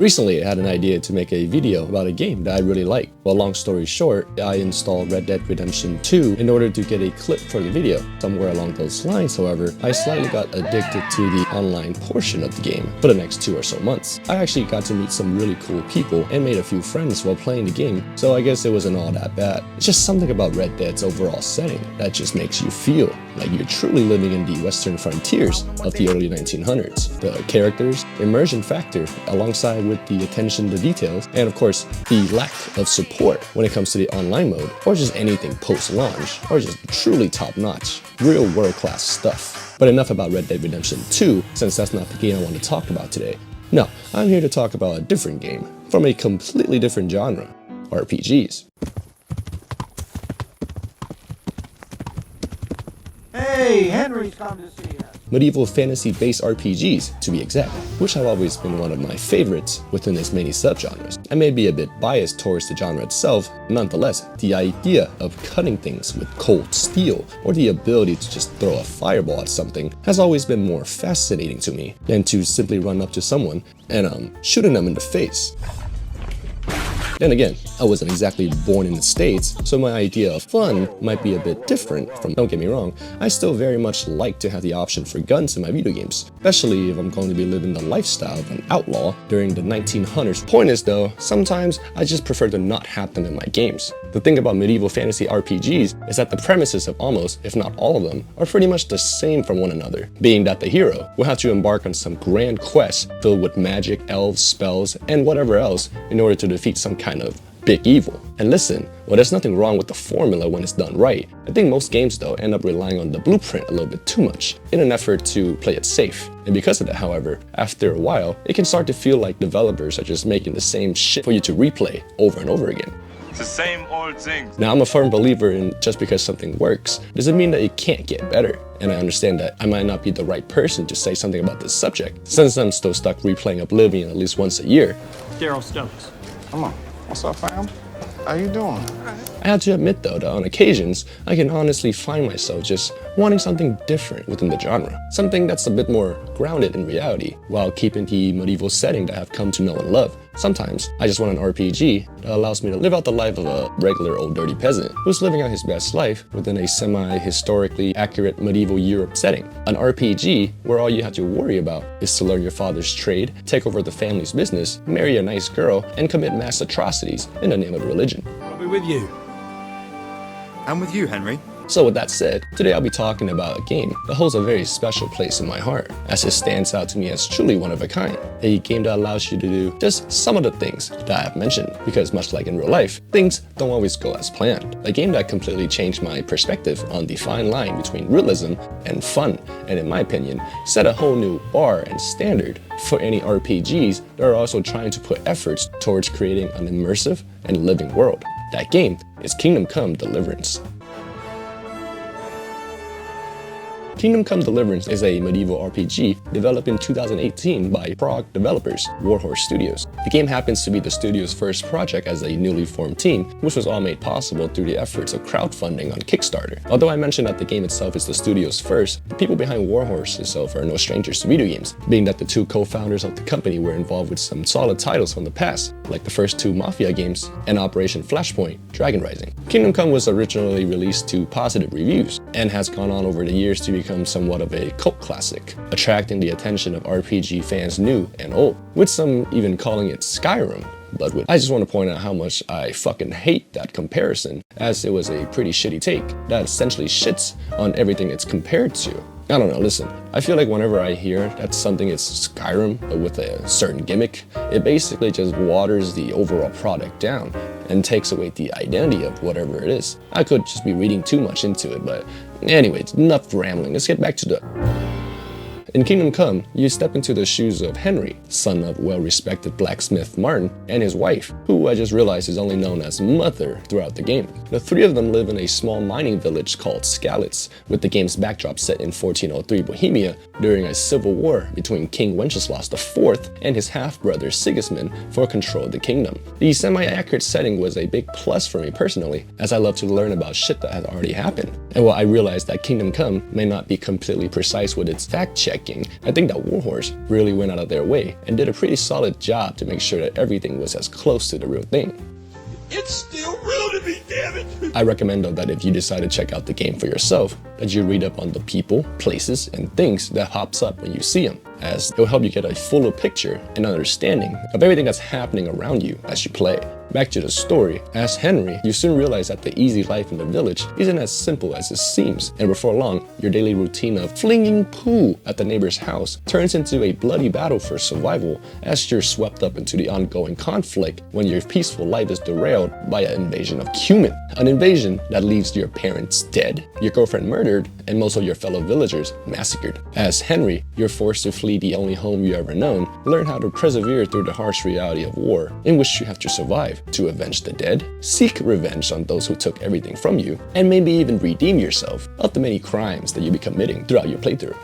Recently, I had an idea to make a video about a game that I really like. Well, long story short, I installed Red Dead Redemption 2 in order to get a clip for the video. Somewhere along those lines, however, I slightly got addicted to the online portion of the game for the next 2 or so months. I actually got to meet some really cool people and made a few friends while playing the game, so I guess it wasn't all that bad. It's just something about Red Dead's overall setting that just makes you feel like you're truly living in the western frontiers of the early 1900s. The characters, immersion factor, alongside with the attention to details, and of course, the lack of support when it comes to the online mode, or just anything post-launch, or just truly top-notch, real world-class stuff. But enough about Red Dead Redemption 2, since that's not the game I want to talk about today. No, I'm here to talk about a different game, from a completely different genre, RPGs. Hey, Henry's come to see us. Medieval fantasy-based RPGs, to be exact, which have always been one of my favorites within its many subgenres. I may be a bit biased towards the genre itself, nonetheless, the idea of cutting things with cold steel, or the ability to just throw a fireball at something, has always been more fascinating to me than to simply run up to someone and shooting them in the face. Then again, I wasn't exactly born in the States, so my idea of fun might be a bit different from, don't get me wrong, I still very much like to have the option for guns in my video games, especially if I'm going to be living the lifestyle of an outlaw during the 1900s. Point is though, sometimes I just prefer to not have them in my games. The thing about medieval fantasy RPGs is that the premises of almost, if not all of them, are pretty much the same from one another, being that the hero will have to embark on some grand quest filled with magic, elves, spells, and whatever else in order to defeat some kind of big evil. And listen, well, there's nothing wrong with the formula when it's done right. I think most games though end up relying on the blueprint a little bit too much in an effort to play it safe. And because of that, however, after a while, it can start to feel like developers are just making the same shit for you to replay over and over again. It's the same old thing. Now, I'm a firm believer in just because something works doesn't mean that it can't get better. And I understand that I might not be the right person to say something about this subject, since I'm still stuck replaying Oblivion at least once a year. Daryl Stokes. Come on. What's up, fam? How you doing? I have to admit though that on occasions, I can honestly find myself just wanting something different within the genre. Something that's a bit more grounded in reality, while keeping the medieval setting that I've come to know and love. Sometimes, I just want an RPG that allows me to live out the life of a regular old dirty peasant who's living out his best life within a semi-historically accurate medieval Europe setting. An RPG where all you have to worry about is to learn your father's trade, take over the family's business, marry a nice girl, and commit mass atrocities in the name of religion. I'll be with you. And with you, Henry. So with that said, today I'll be talking about a game that holds a very special place in my heart, as it stands out to me as truly one of a kind. A game that allows you to do just some of the things that I have mentioned, because much like in real life, things don't always go as planned. A game that completely changed my perspective on the fine line between realism and fun, and in my opinion, set a whole new bar and standard for any RPGs that are also trying to put efforts towards creating an immersive and living world. That game is Kingdom Come: Deliverance. Kingdom Come: Deliverance is a medieval RPG developed in 2018 by Prague developers, Warhorse Studios. The game happens to be the studio's first project as a newly formed team, which was all made possible through the efforts of crowdfunding on Kickstarter. Although I mentioned that the game itself is the studio's first, the people behind Warhorse itself are no strangers to video games, being that the two co-founders of the company were involved with some solid titles from the past, like the first two Mafia games and Operation Flashpoint: Dragon Rising. Kingdom Come was originally released to positive reviews, and has gone on over the years to become somewhat of a cult classic, attracting the attention of RPG fans new and old, with some even calling it Skyrim. But I just want to point out how much I fucking hate that comparison, as it was a pretty shitty take that essentially shits on everything it's compared to. I don't know, listen, I feel like whenever I hear that something is Skyrim, but with a certain gimmick, it basically just waters the overall product down and takes away the identity of whatever it is. I could just be reading too much into it, but anyways, enough rambling, let's get back to the... In Kingdom Come, you step into the shoes of Henry, son of well-respected blacksmith Martin, and his wife, who I just realized is only known as Mother throughout the game. The three of them live in a small mining village called Skalitz, with the game's backdrop set in 1403 Bohemia during a civil war between King Wenceslaus IV and his half-brother Sigismund for control of the kingdom. The semi-accurate setting was a big plus for me personally, as I love to learn about shit that had already happened. And while I realized that Kingdom Come may not be completely precise with its fact-checking, lacking, I think that Warhorse really went out of their way and did a pretty solid job to make sure that everything was as close to the real thing. It's still real to me, damn it! I recommend though that if you decide to check out the game for yourself, that you read up on the people, places, and things that pops up when you see them, as it will help you get a fuller picture and understanding of everything that's happening around you as you play. Back to the story, as Henry, you soon realize that the easy life in the village isn't as simple as it seems, and before long, your daily routine of flinging poo at the neighbor's house turns into a bloody battle for survival as you're swept up into the ongoing conflict when your peaceful life is derailed by an invasion of human. An invasion that leaves your parents dead, your girlfriend murdered, and most of your fellow villagers massacred. As Henry, you're forced to flee the only home you ever known, learn how to persevere through the harsh reality of war, in which you have to survive, to avenge the dead, seek revenge on those who took everything from you, and maybe even redeem yourself of the many crimes that you'll be committing throughout your playthrough.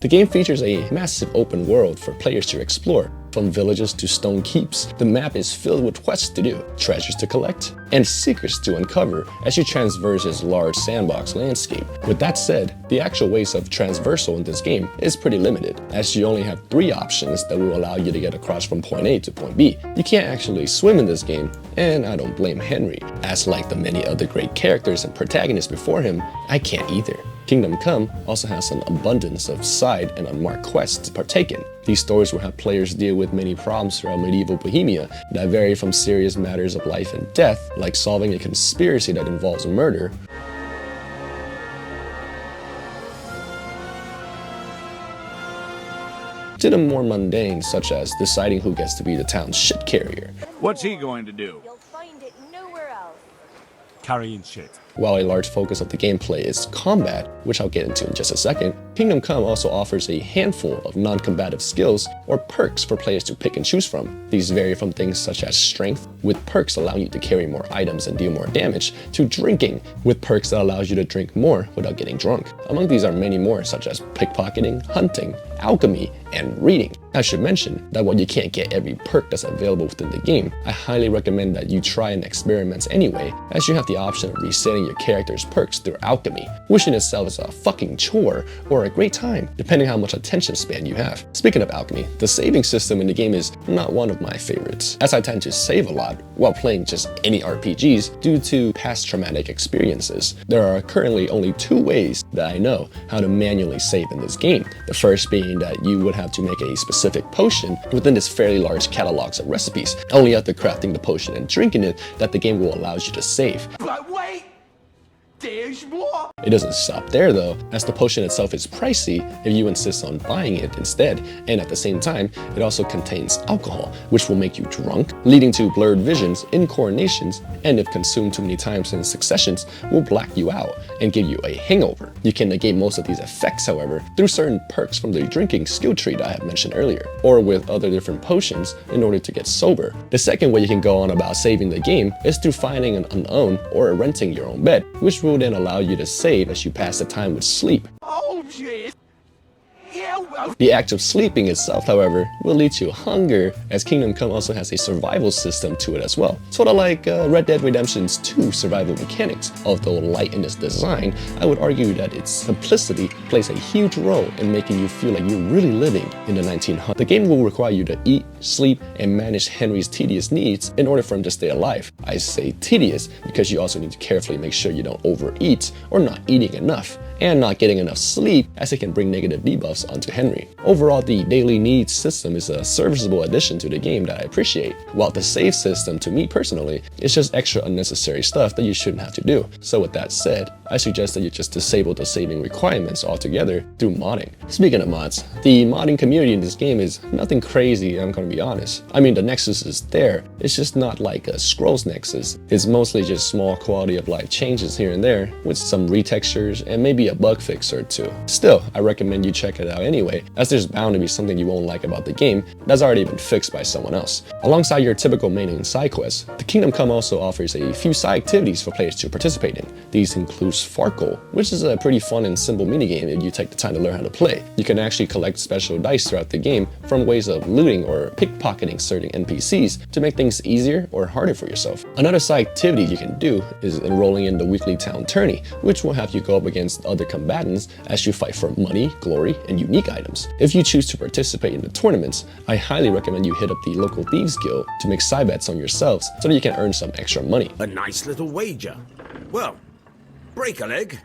The game features a massive open world for players to explore. From villages to stone keeps, the map is filled with quests to do, treasures to collect, and secrets to uncover as you traverse this large sandbox landscape. With that said, the actual ways of traversal in this game is pretty limited, as you only have 3 options that will allow you to get across from point A to point B. You can't actually swim in this game, and I don't blame Henry, as like the many other great characters and protagonists before him, I can't either. Kingdom Come also has an abundance of side and unmarked quests to partake in. These stories will have players deal with many problems throughout medieval Bohemia that vary from serious matters of life and death, like solving a conspiracy that involves murder, to the more mundane, such as deciding who gets to be the town's shit carrier. What's he going to do? You'll find it nowhere else. Carrying shit. While a large focus of the gameplay is combat, which I'll get into in just a second, Kingdom Come also offers a handful of non-combative skills or perks for players to pick and choose from. These vary from things such as strength, with perks allowing you to carry more items and deal more damage, to drinking, with perks that allows you to drink more without getting drunk. Among these are many more, such as pickpocketing, hunting, alchemy, and reading. I should mention that while you can't get every perk that's available within the game, I highly recommend that you try and experiment anyway, as you have the option of resetting your character's perks through alchemy, which in itself is a fucking chore or a great time, depending how much attention span you have. Speaking of alchemy, the saving system in the game is not one of my favorites, as I tend to save a lot while playing just any RPGs due to past traumatic experiences. There are currently only 2 ways that I know how to manually save in this game. The first being that you would have to make a specific potion within this fairly large catalogs of recipes. Only after crafting the potion and drinking it that the game will allow you to save. But wait! There's more! It doesn't stop there though, as the potion itself is pricey if you insist on buying it instead, and at the same time, it also contains alcohol, which will make you drunk, leading to blurred visions, incoordinations, and if consumed too many times in successions, will black you out and give you a hangover. You can negate most of these effects, however, through certain perks from the drinking skill tree that I have mentioned earlier, or with other different potions in order to get sober. The second way you can go on about saving the game is through finding an unowned or renting your own bed, which will then allow you to save as you pass the time with sleep. Oh shit! Yeah, well... The act of sleeping itself, however, will lead to hunger, as Kingdom Come also has a survival system to it as well. Sort of like Red Dead Redemption's 2 survival mechanics. Although light in its design, I would argue that its simplicity plays a huge role in making you feel like you're really living in the 1900s. The game will require you to eat, sleep, and manage Henry's tedious needs in order for him to stay alive. I say tedious because you also need to carefully make sure you don't overeat or not eating enough, and not getting enough sleep, as it can bring negative debuffs onto Henry. Overall, the daily needs system is a serviceable addition to the game that I appreciate, while the save system, to me personally, is just extra unnecessary stuff that you shouldn't have to do. So with that said, I suggest that you just disable the saving requirements altogether through modding. Speaking of mods, the modding community in this game is nothing crazy, I'm gonna be honest. I mean, the Nexus is there, it's just not like a Scrolls Nexus. It's mostly just small quality of life changes here and there, with some retextures and maybe a bug fix or 2. Still, I recommend you check it out anyway, as there's bound to be something you won't like about the game that's already been fixed by someone else. Alongside your typical main and side quests, the Kingdom Come also offers a few side activities for players to participate in. These include Farkle, which is a pretty fun and simple minigame if you take the time to learn how to play. You can actually collect special dice throughout the game from ways of looting or pickpocketing certain NPCs to make things easier or harder for yourself. Another side activity you can do is enrolling in the weekly town tourney, which will have you go up against other other combatants as you fight for money, glory, and unique items. If you choose to participate in the tournaments, I highly recommend you hit up the local Thieves Guild to make side bets on yourselves so that you can earn some extra money. A nice little wager. Well, break a leg.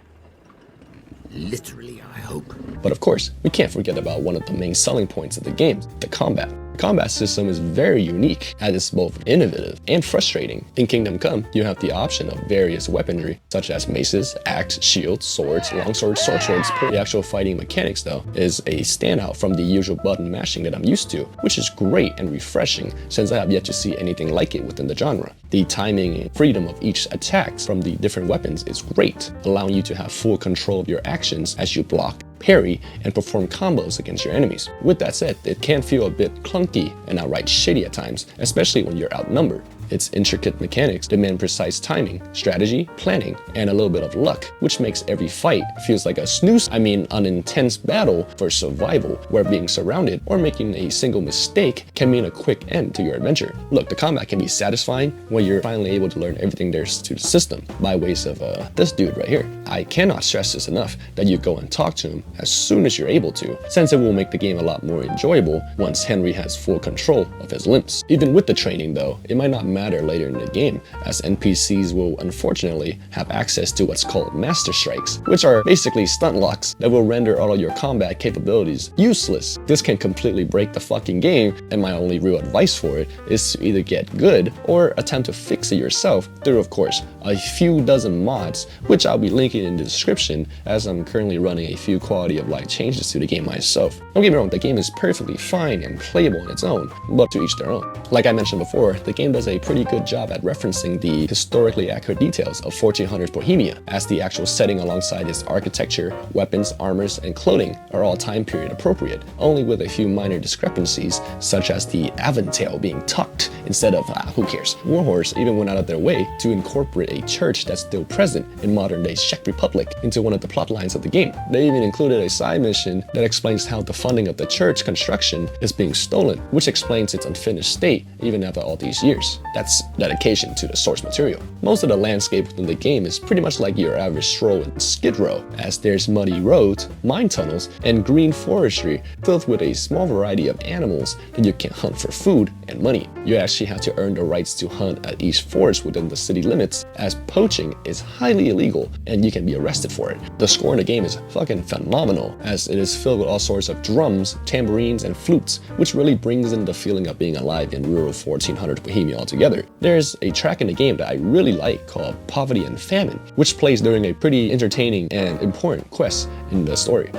Literally, I hope. But of course, we can't forget about one of the main selling points of the game, the combat. The combat system is very unique as it's both innovative and frustrating. In Kingdom Come, you have the option of various weaponry, such as maces, axe, shields, swords, longswords, sword swords. The actual fighting mechanics, though, is a standout from the usual button mashing that I'm used to, which is great and refreshing since I have yet to see anything like it within the genre. The timing and freedom of each attack from the different weapons is great, allowing you to have full control of your actions as you block, parry, and perform combos against your enemies. With that said, it can feel a bit clunky and outright shitty at times, especially when you're outnumbered. Its intricate mechanics demand precise timing, strategy, planning, and a little bit of luck, which makes every fight feels like an intense battle for survival, where being surrounded or making a single mistake can mean a quick end to your adventure. Look, the combat can be satisfying when you're finally able to learn everything there's to the system by ways of this dude right here. I cannot stress this enough that you go and talk to him as soon as you're able to, since it will make the game a lot more enjoyable once Henry has full control of his limbs. Even with the training though, it might not matter later in the game, as NPCs will unfortunately have access to what's called master strikes, which are basically stunt locks that will render all of your combat capabilities useless. This can completely break the fucking game, and my only real advice for it is to either get good or attempt to fix it yourself through, of course, a few dozen mods, which I'll be linking in the description, as I'm currently running a few quality of life changes to the game myself. Don't get me wrong, the game is perfectly fine and playable on its own, but to each their own. Like I mentioned before, the game does a pretty good job at referencing the historically accurate details of 1400s Bohemia, as the actual setting alongside its architecture, weapons, armors, and clothing are all time period appropriate, only with a few minor discrepancies, such as the aventail being tucked instead of, who cares. Warhorse even went out of their way to incorporate a church that's still present in modern day Czech Republic into one of the plot lines of the game. They even included a side mission that explains how the funding of the church construction is being stolen, which explains its unfinished state even after all these years. That's dedication to the source material. Most of the landscape within the game is pretty much like your average stroll in Skid Row, as there's muddy roads, mine tunnels, and green forestry filled with a small variety of animals that you can hunt for food and money. You actually have to earn the rights to hunt at each forest within the city limits, as poaching is highly illegal and you can be arrested for it. The score in the game is fucking phenomenal, as it is filled with all sorts of drums, tambourines, and flutes, which really brings in the feeling of being alive in rural 1400 Bohemia altogether. There's a track in the game that I really like called Poverty and Famine, which plays during a pretty entertaining and important quest in the story.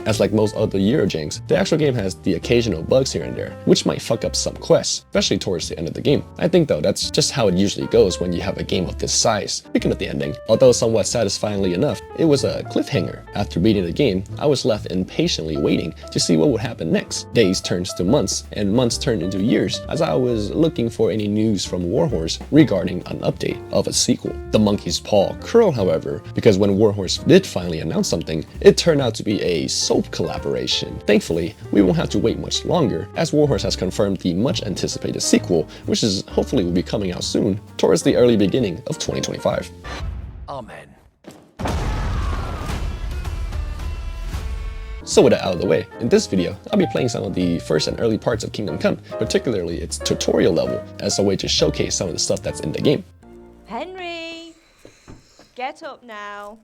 As like most other Eurojanks, the actual game has the occasional bugs here and there, which might fuck up some quests, especially towards the end of the game. I think though that's just how it usually goes when you have a game of this size. Speaking of the ending, although somewhat satisfyingly enough, it was a cliffhanger. After beating the game, I was left impatiently waiting to see what would happen next. Days turns to months, and months turned into years, as I was looking for any news from Warhorse regarding an update of a sequel. The monkey's paw curled, however, because when Warhorse did finally announce something, it turned out to be a soap collaboration. Thankfully, we won't have to wait much longer, as Warhorse has confirmed the much anticipated sequel, which is hopefully will be coming out soon, towards the early beginning of 2025. Amen. So with that out of the way, in this video, I'll be playing some of the first and early parts of Kingdom Come, particularly its tutorial level, as a way to showcase some of the stuff that's in the game. Henry, get up now.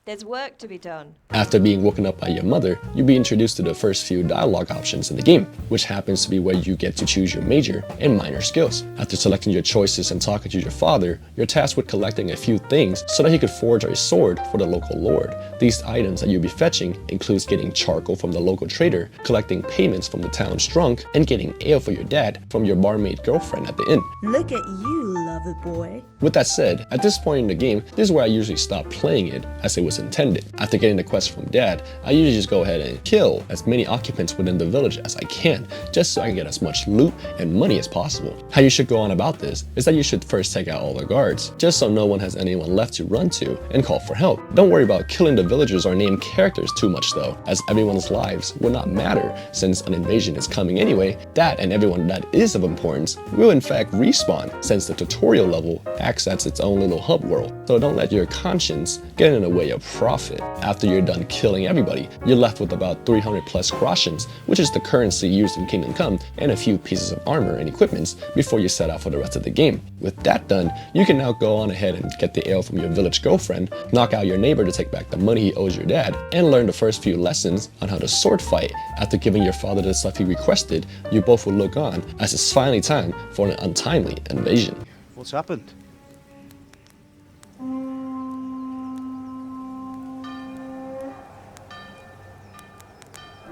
There's work to be done. After being woken up by your mother, you'll be introduced to the first few dialogue options in the game, which happens to be where you get to choose your major and minor skills. After selecting your choices and talking to your father, you're tasked with collecting a few things so that he could forge a sword for the local lord. These items that you'll be fetching includes getting charcoal from the local trader, collecting payments from the town's drunk, and getting ale for your dad from your barmaid girlfriend at the inn. Look at you, lover boy. With that said, at this point in the game, this is where I usually stop playing it, as it was was intended. After getting the quest from Dad, I usually just go ahead and kill as many occupants within the village as I can, just so I can get as much loot and money as possible. How you should go on about this is that you should first take out all the guards, just so no one has anyone left to run to and call for help. Don't worry about killing the villagers or named characters too much though, as everyone's lives will not matter since an invasion is coming anyway. That and everyone that is of importance will in fact respawn, since the tutorial level acts as its own little hub world. So don't let your conscience get in the way of profit. After you're done killing everybody, you're left with about 300 plus groshens, which is the currency used in Kingdom Come, and a few pieces of armor and equipments before you set out for the rest of the game. With that done, you can now go on ahead and get the ale from your village girlfriend, knock out your neighbor to take back the money he owes your dad, and learn the first few lessons on how to sword fight. After giving your father the stuff he requested, you both will look on as it's finally time for an untimely invasion. What's happened?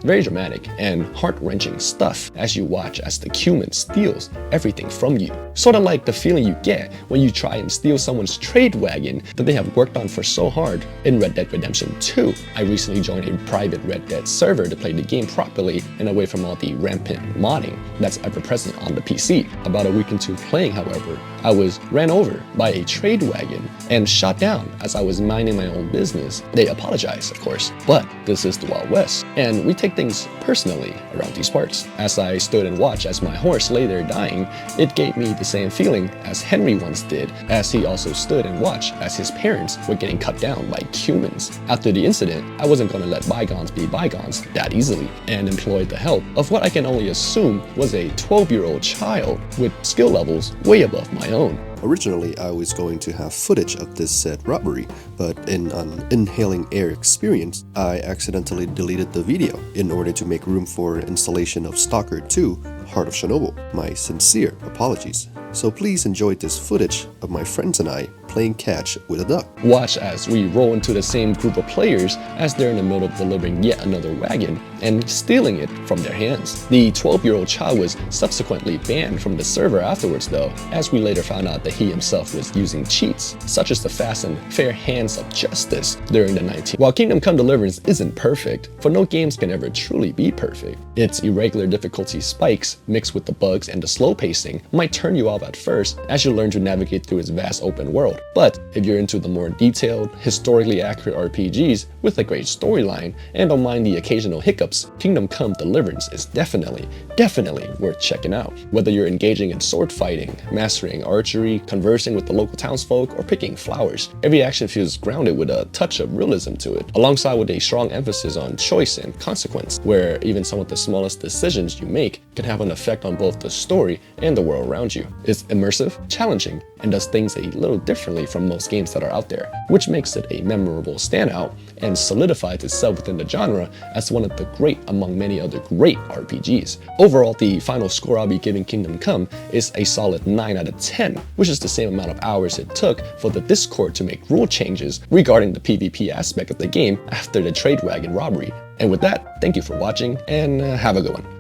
Very dramatic and heart-wrenching stuff as you watch as the human steals everything from you. Sort of like the feeling you get when you try and steal someone's trade wagon that they have worked on for so hard in Red Dead Redemption 2. I recently joined a private Red Dead server to play the game properly and away from all the rampant modding that's ever present on the PC. About a week into playing, however, I was ran over by a trade wagon and shot down as I was minding my own business. They apologized, of course, but this is the Wild West, and we take things personally around these parts. As I stood and watched as my horse lay there dying, it gave me the same feeling as Henry once did, as he also stood and watched as his parents were getting cut down by humans. After the incident, I wasn't going to let bygones be bygones that easily, and employed the help of what I can only assume was a 12-year-old child with skill levels way above my own. Originally, I was going to have footage of this said robbery, but in an inhaling air experience, I accidentally deleted the video in order to make room for installation of Stalker 2, Heart of Chernobyl. My sincere apologies. So please enjoy this footage of my friends and I playing catch with a duck. Watch as we roll into the same group of players as they're in the middle of delivering yet another wagon and stealing it from their hands. The 12-year-old child was subsequently banned from the server afterwards though, as we later found out that he himself was using cheats, such as the fast and fair hands of justice during the 19. While Kingdom Come Deliverance isn't perfect, for no games can ever truly be perfect, its irregular difficulty spikes mixed with the bugs and the slow pacing might turn you off at first as you learn to navigate through its vast open world. But if you're into the more detailed, historically accurate RPGs with a great storyline and don't mind the occasional hiccups, Kingdom Come Deliverance is definitely worth checking out. Whether you're engaging in sword fighting, mastering archery, conversing with the local townsfolk, or picking flowers, every action feels grounded with a touch of realism to it, alongside with a strong emphasis on choice and consequence, where even some of the smallest decisions you make can have an effect on both the story and the world around you. It's immersive, challenging, and does things a little differently from most games that are out there, which makes it a memorable standout and solidifies itself within the genre as one of the great among many other great RPGs. Overall, the final score I'll be giving Kingdom Come is a solid 9 out of 10, which is the same amount of hours it took for the Discord to make rule changes regarding the PvP aspect of the game after the trade wagon robbery. And with that, thank you for watching and have a good one.